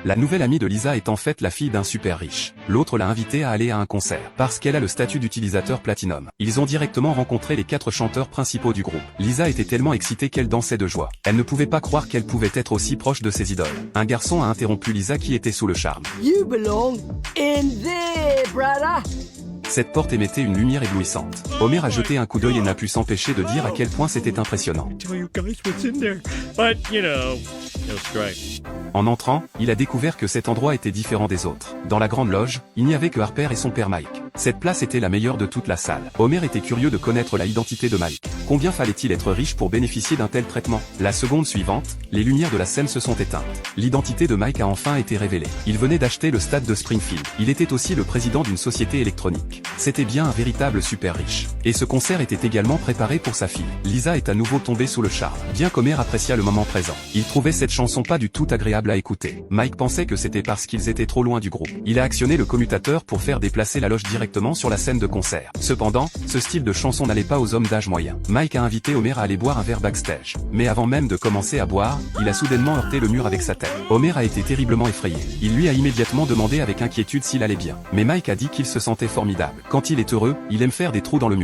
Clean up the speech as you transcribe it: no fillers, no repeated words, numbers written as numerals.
La nouvelle amie de Lisa est en fait la fille d'un super riche. L'autre l'a invitée à aller à un concert, parce qu'elle a le statut d'utilisateur Platinum. Ils ont directement rencontré les 4 chanteurs principaux du groupe. Lisa était tellement excitée qu'elle dansait de joie. Elle ne pouvait pas croire qu'elle pouvait être aussi proche de ses idoles. Un garçon a interrompu Lisa qui était sous le charme. You belong in there, brother. Cette porte émettait une lumière éblouissante. Homer a jeté un coup d'œil et n'a pu s'empêcher de dire à quel point c'était impressionnant. Tell you guys what's in there, but you know, no strike. En entrant, il a découvert que cet endroit était différent des autres. Dans la grande loge, il n'y avait que Harper et son père Mike. Cette place était la meilleure de toute la salle. Homer était curieux de connaître l'identité de Mike. Combien fallait-il être riche pour bénéficier d'un tel traitement? La seconde suivante, les lumières de la scène se sont éteintes. L'identité de Mike a enfin été révélée. Il venait d'acheter le stade de Springfield. Il était aussi le président d'une société électronique. C'était bien un véritable super riche. Et ce concert était également préparé pour sa fille. Lisa est à nouveau tombée sous le charme. Bien qu'Homer apprécia le moment présent, il trouvait cette chanson pas du tout agréable à écouter. Mike pensait que c'était parce qu'ils étaient trop loin du groupe. Il a actionné le commutateur pour faire déplacer la loge directement sur la scène de concert. Cependant, ce style de chanson n'allait pas aux hommes d'âge moyen. Mike a invité Homer à aller boire un verre backstage. Mais avant même de commencer à boire, il a soudainement heurté le mur avec sa tête. Homer a été terriblement effrayé. Il lui a immédiatement demandé avec inquiétude s'il allait bien. Mais Mike a dit qu'il se sentait formidable. Quand il est heureux, il aime faire des trous dans le mur.